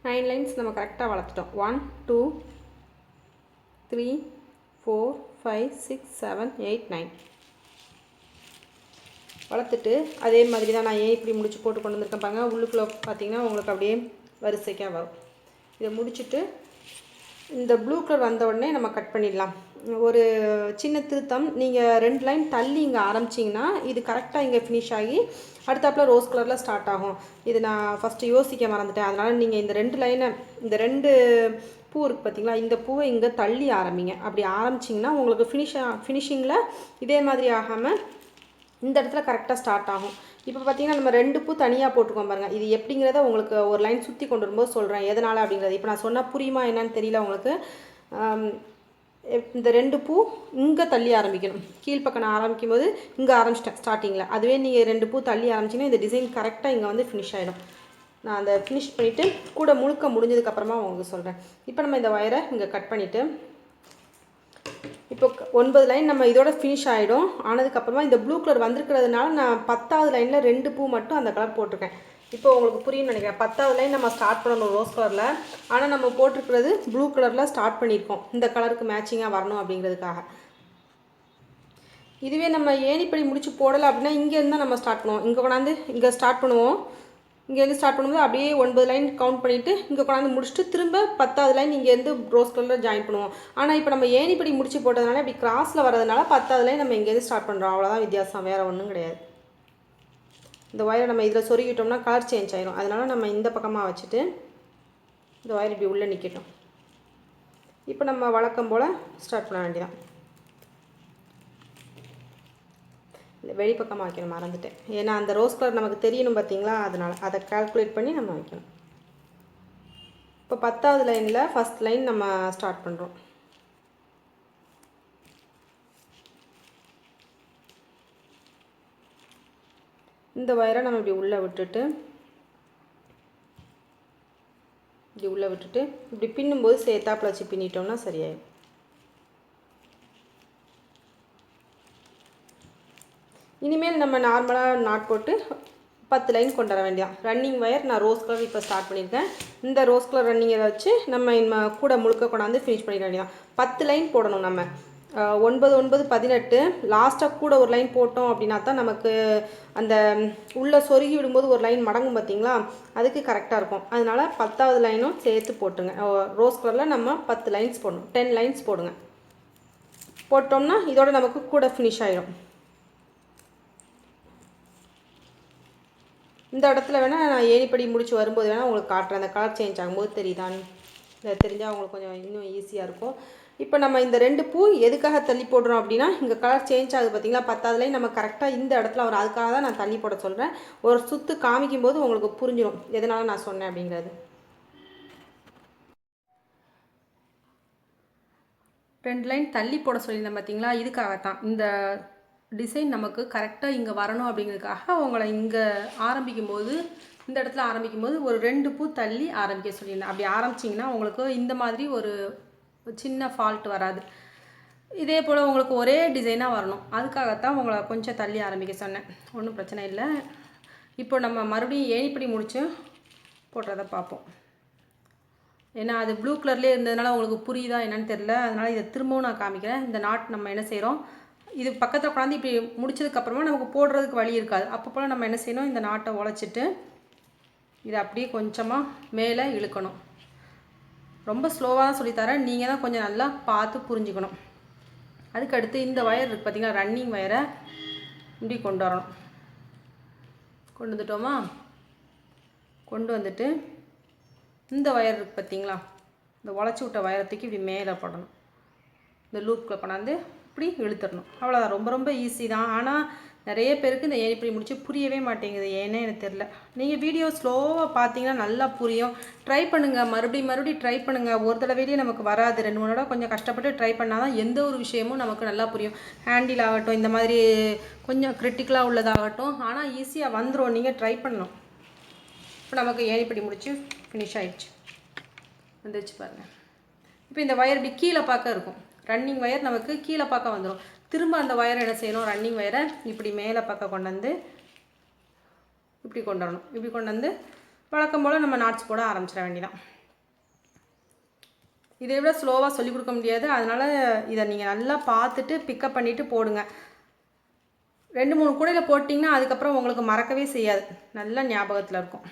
9 lines நம்ம கரெக்டாக வளர்த்துட்டோம். 1 2 3 4 5 6 7 8 9 வளர்த்துட்டு அதே மாதிரி தான் நான் இப்படி முடிச்சு போட்டு கொண்டு வந்திருக்கேன் பாருங்க. உள்ளுக்குள்ளே பார்த்தீங்கன்னா உங்களுக்கு அப்படியே வரிசைக்காக வரும். இதை முடிச்சுட்டு இந்த ப்ளூ கலர் வந்த உடனே நம்ம கட் பண்ணிடலாம். ஒரு சின்ன திருத்தம், நீங்கள் 2 லைன் தள்ளி இங்கே ஆரம்பிச்சிங்கன்னா இது கரெக்டாக இங்கே ஃபினிஷ் ஆகி அடுத்தாப்பில் ரோஸ் கலரில் ஸ்டார்ட் ஆகும். இது நான் ஃபஸ்ட்டு யோசிக்க மறந்துட்டேன். அதனால் நீங்கள் இந்த 2 லைனை, இந்த 2 பூ இருக்குது பார்த்தீங்களா, இந்த பூவை இங்கே தள்ளி ஆரம்பிங்க. அப்படி ஆரம்பிச்சிங்கன்னா உங்களுக்கு ஃபினிஷிங்கில் இதே மாதிரி ஆகாமல் இந்த இடத்துல கரெக்டாக ஸ்டார்ட் ஆகும். இப்போ பார்த்தீங்கன்னா நம்ம 2 பூ தனியாக போட்டுக்கோம் பாருங்கள். இது எப்படிங்கிறத உங்களுக்கு ஒரு லைன் சுற்றி கொண்டு வரும்போது சொல்கிறேன் எதனால் அப்படிங்கிறது. இப்போ நான் சொன்னால் புரியுமா என்னன்னு தெரியல உங்களுக்கு. இந்த 2 பூ இங்கே தள்ளி ஆரம்பிக்கணும். கீழ்ப்பக்கம் நான் ஆரம்பிக்கும் போது இங்கே ஆரம்பிச்சிட்டேன் ஸ்டார்டிங்கில். அதுவே நீங்கள் 2 பூ தள்ளி ஆரம்பிச்சிங்கன்னா இந்த டிசைன் கரெக்டாக இங்கே வந்து ஃபினிஷ் ஆகிடும். நான் அதை ஃபினிஷ் பண்ணிவிட்டு கூட முழுக்க முடிஞ்சதுக்கப்புறமா உங்களுக்கு சொல்கிறேன். இப்போ நம்ம இந்த ஒயரை இங்கே கட் பண்ணிவிட்டு இப்போ 9 லைன் நம்ம இதோட ஃபினிஷ் ஆகிடும். ஆனதுக்கப்புறமா இந்த ப்ளூ கலர் வந்திருக்கிறதுனால நான் 10வது லைனில் 2 பூ மட்டும் அந்த கலர் போட்டிருக்கேன். இப்போ உங்களுக்கு புரியும்னு நினைக்கிறேன். 10வது லைன் நம்ம ஸ்டார்ட் பண்ணணும் ரோஸ் கலரில். ஆனால் நம்ம போட்டிருக்கிறது ப்ளூ கலரில் ஸ்டார்ட் பண்ணியிருக்கோம், இந்த கலருக்கு மேட்சிங்காக வரணும் அப்படிங்கிறதுக்காக. இதுவே நம்ம ஏணிப்படி முடிச்சு போடலை அப்படின்னா இங்கேருந்து தான் நம்ம ஸ்டார்ட் பண்ணுவோம். இங்கே கொண்டாந்து இங்கே ஸ்டார்ட் பண்ணுவோம். இங்கேருந்து ஸ்டார்ட் பண்ணும்போது அப்படியே 9 லைன் கவுண்ட் பண்ணிவிட்டு இங்கே கொண்டாந்து முடிச்சுட்டு திரும்ப 10வது லைன் இங்கேருந்து ரோஸ் கலரில் ஜாயின் பண்ணுவோம். ஆனால் இப்போ நம்ம ஏணிப்படி முடிச்சு போட்டதுனால இப்படி கிராஸில் வரதுனால 10வது லைன் நம்ம இங்கேருந்து ஸ்டார்ட் பண்ணுறோம். அவ்வளோதான் வித்தியாசம், வேறு ஒன்றும் கிடையாது. இந்த ஒயரை நம்ம இதில் சொருகிட்டோம்னா கலர் சேஞ்ச் ஆயிடும். அதனால் நம்ம இந்த பக்கமாக வச்சுட்டு இந்த ஒயர் இப்படி உள்ளே நிற்கட்டும். இப்போ நம்ம வழக்கம் போல் ஸ்டார்ட் பண்ண வேண்டியதான். இல்லை வெளிப்பக்கமாக வைக்கணும், மறந்துட்டேன். ஏன்னா அந்த ரோஸ் கலர் நமக்கு தெரியணும் பார்த்தீங்களா, அதனால் அதை கால்குலேட் பண்ணி நம்ம வைக்கணும். இப்போ 10வது லைனில் ஃபஸ்ட் லைன் நம்ம ஸ்டார்ட் பண்ணுறோம். இந்த ஒயரை நம்ம இப்படி உள்ளே விட்டுட்டு இப்படி பின்னும்போது சேர்த்தாப்பில் வச்சு பின்னிட்டோம்னா சரியாயிடும். இனிமேல் நம்ம நார்மலாக நாட் போட்டு 10 லைன் கொண்டு வர வேண்டியதான். ரன்னிங் ஒயர் நான் ரோஸ் கலர் இப்போ ஸ்டார்ட் பண்ணியிருக்கேன். இந்த ரோஸ் கலர் ரன்னிங்கை வச்சு நம்ம கூட முழுக்க கொண்டாந்து ஃபினிஷ் பண்ணிட வேண்டியதான். 10 லைன் போடணும் நம்ம. 9 9 18 லாஸ்ட்டாக கூட ஒரு லைன் போட்டோம் அப்படின்னா தான் நமக்கு அந்த உள்ளே சொருகி விடும்போது ஒரு லைன் மடங்கும் பார்த்தீங்களா, அதுக்கு கரெக்டாக இருக்கும். அதனால் 10வது லைனும் சேர்த்து போட்டுங்க. ரோஸ் கலரில் நம்ம 10 லைன்ஸ் போடணும். 10 லைன்ஸ் போடுங்க. போட்டோம்னா இதோட நமக்கு கூட ஃபினிஷ் ஆகிடும். இந்த இடத்துல வேணால் நான் ஏணிப்படி முடிச்சு வரும்போது வேணால் உங்களுக்கு காட்டுறேன். அந்த கலர் சேஞ்ச் ஆகும்போது தெரியுதான்னு. தெரிஞ்சால் உங்களுக்கு கொஞ்சம் இன்னும் ஈஸியாக இருக்கும். இப்போ நம்ம இந்த 2 பூ எதுக்காக தள்ளி போடுறோம் அப்படின்னா இங்கே கலர் சேஞ்ச் ஆகுது பார்த்தீங்களா, 10வது லைன் நம்ம கரெக்டாக இந்த இடத்துல வரும். அதுக்காக தான் நான் தள்ளி போட சொல்கிறேன். ஒரு சுற்று காமிக்கும் போது உங்களுக்கு புரிஞ்சிடும் எதனால நான் சொன்னேன் அப்படிங்கிறது. 2 லைன் தள்ளி போட சொல்லியிருந்தேன் பார்த்தீங்களா, இதுக்காகத்தான். இந்த டிசைன் நமக்கு கரெக்டாக இங்கே வரணும் அப்படிங்கிறதுக்காக உங்களை இங்கே ஆரம்பிக்கும்போது, இந்த இடத்துல ஆரம்பிக்கும்போது ஒரு 2 பூ தள்ளி ஆரம்பிக்க சொல்லியிருந்தேன். அப்படி ஆரம்பிச்சிங்கன்னா உங்களுக்கு இந்த மாதிரி ஒரு சின்ன ஃபால்ட் வராது. இதே போல் உங்களுக்கு ஒரே டிசைனாக வரணும். அதுக்காகத்தான் உங்களை கொஞ்சம் தள்ளி ஆரம்பிக்க சொன்னேன். ஒன்றும் பிரச்சனை இல்லை. இப்போ நம்ம மறுபடியும் ஏணிப்படி முடிச்சு போடுறத பார்ப்போம். ஏன்னா அது ப்ளூ கலர்லேயே இருந்ததுனால உங்களுக்கு புரியுதா என்னன்னு தெரில. அதனால் இதை திரும்பவும் நான் காமிக்கிறேன். இந்த நாட் நம்ம என்ன செய்கிறோம், இது பக்கத்தில் உட்காந்து இப்படி முடிச்சதுக்கப்புறமா நமக்கு போடுறதுக்கு வழி இருக்காது. அப்போ போல் நம்ம என்ன செய்யணும், இந்த நாட்டை உழைச்சிட்டு இதை அப்படியே கொஞ்சமாக மேலே இழுக்கணும். ரொம்ப ஸ்லோவாக தான் சொல்லித்தரேன், நீங்கள் தான் கொஞ்சம் நல்லா பார்த்து புரிஞ்சுக்கணும். அதுக்கடுத்து இந்த ஒயர் இருக்குது பார்த்திங்களா, ரன்னிங் ஒயரை இப்படி கொண்டு வரணும். கொண்டு வந்துட்டோமா, கொண்டு வந்துட்டு இந்த ஒயர் இருக்குது பார்த்திங்களா, இந்த உழைச்சி விட்ட ஒயரத்துக்கு இப்படி மேலே போடணும். இந்த லூப்பில் கொண்டாந்து இப்படி இழுத்துடணும். அவ்வளோதான். ரொம்ப ரொம்ப ஈஸி தான். ஆனால் நிறைய பேருக்கு இந்த ஏணிப்படி முடிச்சு புரியவே மாட்டேங்குது. ஏன்னே எனக்கு தெரில. நீங்கள் வீடியோ ஸ்லோவாக பார்த்தீங்கன்னா நல்லா புரியும். ட்ரை பண்ணுங்கள், மறுபடியும் ட்ரை பண்ணுங்கள். ஒரு தடவையிலேயே நமக்கு வராது. 2-3 தடவை கொஞ்சம் கஷ்டப்பட்டு ட்ரை பண்ணால் தான் எந்த ஒரு விஷயமும் நமக்கு நல்லா புரியும். ஹேண்டில் ஆகட்டும், இந்த மாதிரி கொஞ்சம் கிரிட்டிக்கலாக உள்ளதாகட்டும், ஆனால் ஈஸியாக வந்துடும். நீங்கள் ட்ரை பண்ணணும். இப்போ நமக்கு ஏணிப்படி முடிச்சு ஃபினிஷ் ஆகிடுச்சு, வந்துருச்சு பாருங்கள். இப்போ இந்த ஒயர் இப்படி கீழே பார்க்க இருக்கும். ரன்னிங் ஒயர் நமக்கு கீழே பார்க்க வந்துடும். திரும்ப அந்த ஒயரை என்ன செய்யணும், ரன்னிங் ஒயரை இப்படி மேலே பார்க்க கொண்டு வந்து இப்படி கொண்டு வரணும். இப்படி கொண்டு வந்து வழக்கம் போல் நம்ம நாட்ஸ் போட ஆரம்பிச்சிட வேண்டியதான். இதை விட ஸ்லோவாக சொல்லிக் கொடுக்க முடியாது. அதனால் இதை நீங்கள் நல்லா பார்த்துட்டு பிக்கப் பண்ணிவிட்டு போடுங்க. 2-3 கூடையில் போட்டிங்கன்னா அதுக்கப்புறம் உங்களுக்கு மறக்கவே செய்யாது, நல்ல ஞாபகத்தில் இருக்கும்.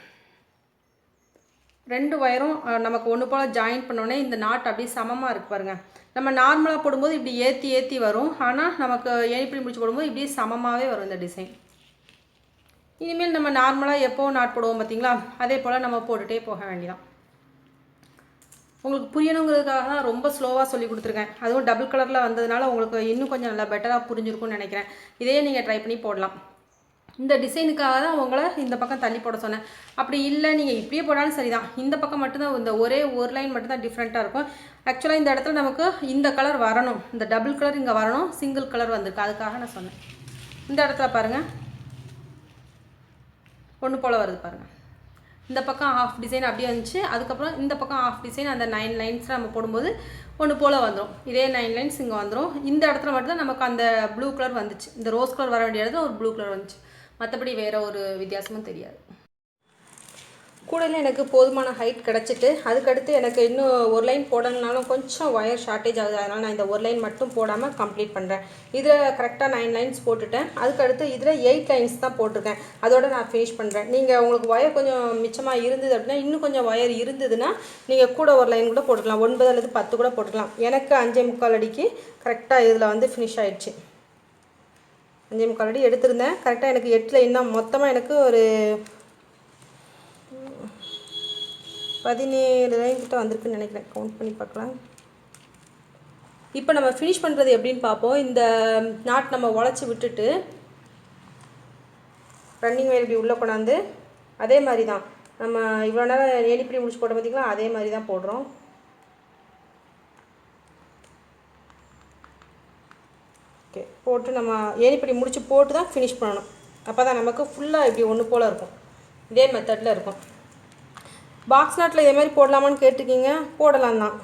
2 ஒயரும் நமக்கு ஒன்று போல் ஜாயின் பண்ணோடனே இந்த நாட் அப்படியே சமமாக இருக்கு பாருங்கள். நம்ம நார்மலாக போடும்போது இப்படி ஏற்றி ஏற்றி வரும், ஆனால் நமக்கு ஏணிப்படி முடிச்சு போடும்போது இப்படியே சமமாகவே வரும் இந்த டிசைன். இனிமேல் நம்ம நார்மலாக எப்போவும் நாட் போடுவோம் பார்த்தீங்களா, அதே போல் நம்ம போட்டுகிட்டே போக வேண்டியதான். உங்களுக்கு புரியணுங்கிறதுக்காக தான் ரொம்ப ஸ்லோவாக சொல்லி கொடுத்துருக்கேன். அதுவும் டபுள் கலரில் வந்ததுனால உங்களுக்கு இன்னும் கொஞ்சம் நல்லா பெட்டராக புரிஞ்சிருக்கும்னு நினைக்கிறேன். இதையே நீங்கள் ட்ரை பண்ணி போடலாம். இந்த டிசைனுக்காக தான் உங்களை இந்த பக்கம் தள்ளி போட சொன்னேன். அப்படி இல்லை நீங்கள் இப்படியே போடாலும் சரி தான், இந்த பக்கம் மட்டும்தான் இந்த ஒரே ஒரு லைன் மட்டும்தான் டிஃப்ரெண்ட்டாக இருக்கும். ஆக்சுவலாக இந்த இடத்துல நமக்கு இந்த கலர் வரணும், இந்த டபுள் கலர் இங்கே வரணும், சிங்கிள் கலர் வந்திருக்கு, அதுக்காக நான் சொன்னேன். இந்த இடத்துல பாருங்கள் ஒன்று போல் வருது பாருங்கள். இந்த பக்கம் ஹாஃப் டிசைன் அப்படியே வந்துச்சு, அதுக்கப்புறம் இந்த பக்கம் ஹாஃப் டிசைன் அந்த 9 லைன்ஸில் நம்ம போடும்போது ஒன்று போல் வந்துடும். இதே 9 லைன்ஸ் இங்கே வந்துடும். இந்த இடத்துல மட்டும்தான் நமக்கு அந்த ப்ளூ கலர் வந்துச்சு, இந்த ரோஸ் கலர் வர வேண்டிய இடத்துல ஒரு ப்ளூ கலர் வந்துச்சு. மற்றபடி வேறு ஒரு வித்தியாசமும் தெரியாது. கூடையில் எனக்கு போதுமான ஹைட் கிடச்சிட்டு, அதுக்கடுத்து எனக்கு இன்னும் ஒரு லைன் போடணுனாலும் கொஞ்சம் ஒயர் ஷார்ட்டேஜ் ஆகுது. அதனால் நான் இந்த ஒரு லைன் மட்டும் போடாமல் கம்ப்ளீட் பண்ணுறேன். இதில் கரெக்டாக 9 லைன்ஸ் போட்டுட்டேன். அதுக்கடுத்து இதில் 8 லைன்ஸ் தான் போட்டிருக்கேன். அதோடு நான் ஃபினிஷ் பண்ணுறேன். நீங்கள் உங்களுக்கு ஒயர் கொஞ்சம் மிச்சமாக இருந்தது அப்படின்னா, இன்னும் கொஞ்சம் ஒயர் இருந்ததுன்னா நீங்கள் கூட ஒரு லைன் கூட போட்டுக்கலாம், 9 அல்லது 10 கூட போட்டுக்கலாம். எனக்கு 5.25 அடிக்கு கரெக்டாக இதில் வந்து ஃபினிஷ் ஆகிடுச்சு. 5.25 அடி எடுத்திருந்தேன். கரெக்டாக எனக்கு 8 லைன் தான். மொத்தமாக எனக்கு ஒரு 17 லைன் கிட்ட வந்திருக்குன்னு நினைக்கிறேன். கவுண்ட் பண்ணி பார்க்கலாம். இப்போ நம்ம ஃபினிஷ் பண்ணுறது எப்படின்னு பார்ப்போம். இந்த நாட் நம்ம உடச்சி விட்டுட்டு ரன்னிங் ஒயர் இப்படி உள்ளே கொண்டாந்து அதே மாதிரி தான் நம்ம இவ்வளோ நேரம் ஏணிப்படி முடிச்சு போட்ட பார்த்திங்களா, அதே மாதிரி தான் போடுறோம். ஓகே, போட்டு நம்ம ஏணிப்படி முடிச்சு போட்டு தான் ஃபினிஷ் பண்ணணும். அப்போ தான் நமக்கு ஃபுல்லாக இப்படி ஒன்று போல் இருக்கும். இதே மெத்தடில் இருக்கும். பாக்ஸ் நாட்டில் இதே மாதிரி போடலாமான்னு கேட்டிருக்கீங்க, போடலாம் தான்.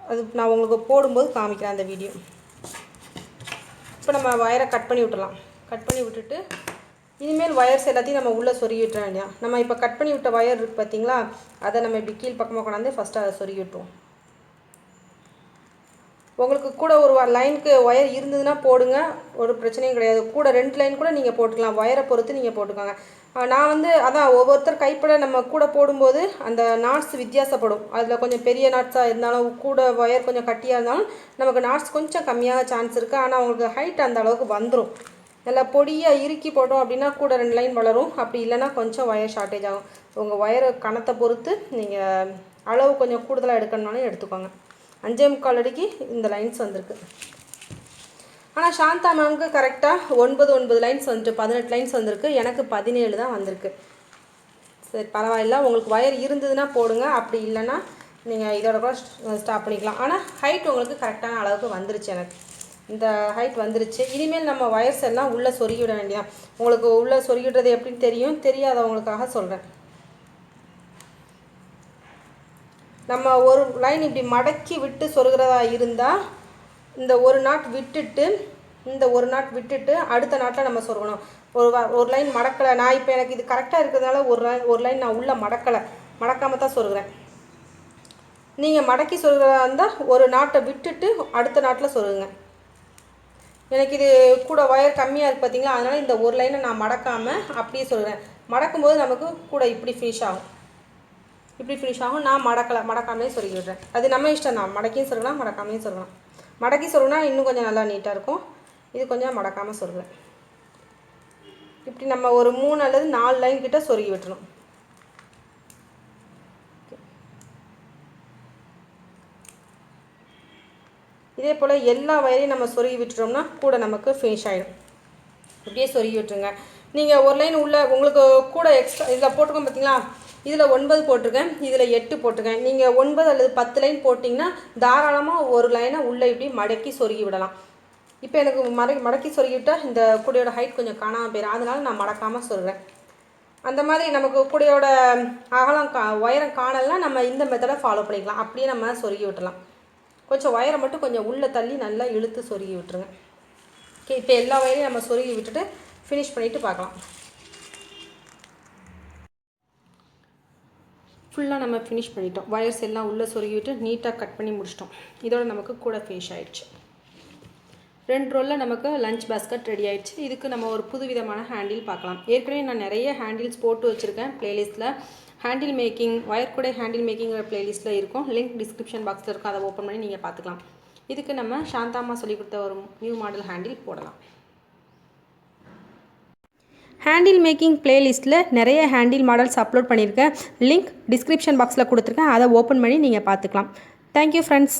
அது நான் உங்களுக்கு போடும்போது காமிக்கிறேன் அந்த வீடியோ. இப்போ நம்ம ஒயரை கட் பண்ணி விட்டுலாம். கட் பண்ணி விட்டுட்டு இனிமேல் ஒயர்ஸ் எல்லாத்தையும் நம்ம உள்ளே சொருகி விட்டுற வேண்டியா. நம்ம இப்போ கட் பண்ணி விட்ட ஒயர் இருக்குது பார்த்தீங்களா, அதை நம்ம இப்படி கீழ் பக்கமாக கொண்டாந்து ஃபஸ்ட்டு அதை சொருகி விட்டுருவோம். உங்களுக்கு கூட ஒரு லைனுக்கு ஒயர் இருந்ததுன்னா போடுங்க, ஒரு பிரச்சனையும் கிடையாது. கூட 2 லைன் கூட நீங்கள் போட்டுக்கலாம், ஒயரை பொறுத்து நீங்கள் போட்டுக்கோங்க. நான் வந்து அதான் ஒவ்வொருத்தர் கைப்பட நம்ம கூட போடும்போது அந்த நாட்ஸ் வித்தியாசப்படும். அதில் கொஞ்சம் பெரிய நாட்ஸாக இருந்தாலும் கூட ஒயர் கொஞ்சம் கட்டியாக இருந்தாலும் நமக்கு நாட்ஸ் கொஞ்சம் கம்மியாக சான்ஸ் இருக்குது. ஆனால் அவங்களுக்கு ஹைட் அந்த அளவுக்கு வந்துடும். நல்லா பொடியாக இறுக்கி போட்டோம் அப்படின்னா கூட 2 லைன் வளரும். அப்படி இல்லைன்னா கொஞ்சம் ஒயர் ஷார்ட்டேஜ் ஆகும். உங்கள் ஒயர் கணத்தை பொறுத்து நீங்கள் அளவு கொஞ்சம் கூடுதலாக எடுக்கணும்னாலும் எடுத்துக்கோங்க. 5.25 அடிக்கு இந்த லைன்ஸ் வந்திருக்கு. ஆனால் சாந்தா மேம்க்கு கரெக்டாக 9 லைன்ஸ் வந்துட்டு 18 லைன்ஸ் வந்திருக்கு. எனக்கு 17 தான் வந்திருக்கு. சரி, பரவாயில்ல. உங்களுக்கு ஒயர் இருந்ததுன்னா போடுங்க, அப்படி இல்லைன்னா நீங்கள் இதோட கூட ஸ்டாப் பண்ணிக்கலாம். ஆனால் ஹைட் உங்களுக்கு கரெக்டான அளவுக்கு வந்துருச்சு. எனக்கு இந்த ஹைட் வந்துருச்சு. இனிமேல் நம்ம ஒயர்ஸ் எல்லாம் உள்ளே சொருகி விட வேண்டியதான். உங்களுக்கு உள்ளே சொருகிடுறது எப்படின்னு தெரியும், தெரியாதவங்களுக்காக சொல்கிறேன். நம்ம ஒரு லைன் இப்படி மடக்கி விட்டு சொருகிறதா இருந்தால் இந்த ஒரு நாட் விட்டுட்டு அடுத்த நாட்டில் நம்ம சொருகணும். ஒரு லைன் மடக்கலை. நான் இப்போ எனக்கு இது கரெக்டாக இருக்கிறதுனால ஒரு லைன் நான் உள்ளே மடக்காமல் தான் சொருகிறேன். நீங்கள் மடக்கி சொருகிறதா இருந்தால் ஒரு நாட்டை விட்டுட்டு அடுத்த நாட்டில் சொருகுங்க. எனக்கு இது கூட ஒயர் கம்மியாக இருக்குது பார்த்தீங்களா, அதனால் இந்த ஒரு லைனை நான் மடக்காமல் அப்படியே சொருகிறேன். மடக்கும்போது நமக்கு கூட இப்படி ஃபினிஷ் ஆகும். நான் மடக்காமலே சொருகி விடுறேன். அது நம்ம இஷ்டம் தான். மடக்கியும் சொருகலாம், மடக்காமையும் சொருகலாம். மடக்கி சொருகினா இன்னும் கொஞ்சம் நல்லா நீட்டாக இருக்கும். இது கொஞ்சம் மடக்காமல் சொருகிறேன். இப்படி நம்ம ஒரு 3 அல்லது 4 லைன் கிட்ட சொருகி விட்டுரும். இதே போல் எல்லா வயரையும் நம்ம சொருகி விட்டுட்டோம்னா கூட நமக்கு ஃபினிஷ் ஆகிடும். இப்படியே சொருகி விட்டுருங்க. நீங்கள் ஒரு லைன் உள்ள உங்களுக்கு கூட எக்ஸ்ட்ரா இதில் போட்டிருக்கோம் பார்த்தீங்களா, இதில் 9 போட்டிருக்கேன், இதில் 8 போட்டிருக்கேன். நீங்கள் 9 அல்லது 10 லைன் போட்டிங்கன்னா தாராளமாக ஒரு லைனை உள்ளே இப்படி மடக்கி சொருகி விடலாம். இப்போ எனக்கு மடக்கி சொருகிவிட்டால் இந்த கூடையோட ஹைட் கொஞ்சம் காணாமல் போயிடும். அதனால் நான் மடக்காமல் சொருகிறேன். அந்த மாதிரி நமக்கு கூடையோட அகலம் ஒயரம் காணலைன்னா நம்ம இந்த மெத்தடை ஃபாலோ பண்ணிக்கலாம். அப்படியே நம்ம சொருகி விட்டுலாம். கொஞ்சம் ஒயரை மட்டும் கொஞ்சம் உள்ளே தள்ளி நல்லா இழுத்து சொருகி விட்டுருங்க. ஓகே, இப்போ எல்லா ஒயரையும் நம்ம சொருகி விட்டுட்டு ஃபினிஷ் பண்ணிவிட்டு பார்க்கலாம். ஃபுல்லாக நம்ம ஃபினிஷ் பண்ணிட்டோம். வயர்ஸ் எல்லாம் உள்ளே சொருகிவிட்டு நீட்டாக கட் பண்ணி முடிச்சிட்டோம். இதோட நமக்கு கூட ஃபினிஷ் ஆகிடுச்சு. 2 ரோலில் நமக்கு லஞ்ச் பாஸ்கெட் ரெடி ஆகிடுச்சு. இதுக்கு நம்ம ஒரு புது விதமான ஹேண்டில் பார்க்கலாம். ஏற்கனவே நான் நிறைய ஹேண்டில்ஸ் போட்டு வச்சுருக்கேன் ப்ளேலிஸ்ட்டில். ஹேண்டில் மேக்கிங், ஒயர் கூட ஹேண்டில் மேக்கிங்கிற ப்ளேலிஸ்ட்டில் இருக்கும். லிங்க் டிஸ்கிரிப்ஷன் பாக்ஸில் இருக்கும். அதை ஓப்பன் பண்ணி நீங்கள் பார்த்துக்கலாம். இதுக்கு நம்ம சாந்தாமா சொல்லி கொடுத்த ஒரு நியூ மாடல் ஹேண்டில் போடலாம். ஹேண்டில் மேக்கிங் ப்ளேலிஸ்ட்டில் நிறைய ஹேண்டில் மாடல்ஸ் அப்லோட் பண்ணியிருக்கேன். லிங்க் டிஸ்கிரிப்ஷன் பாக்ஸில் கொடுத்துருக்கேன். அதை ஓப்பன் பண்ணி நீங்கள் பார்த்துக்கலாம். Thank you friends.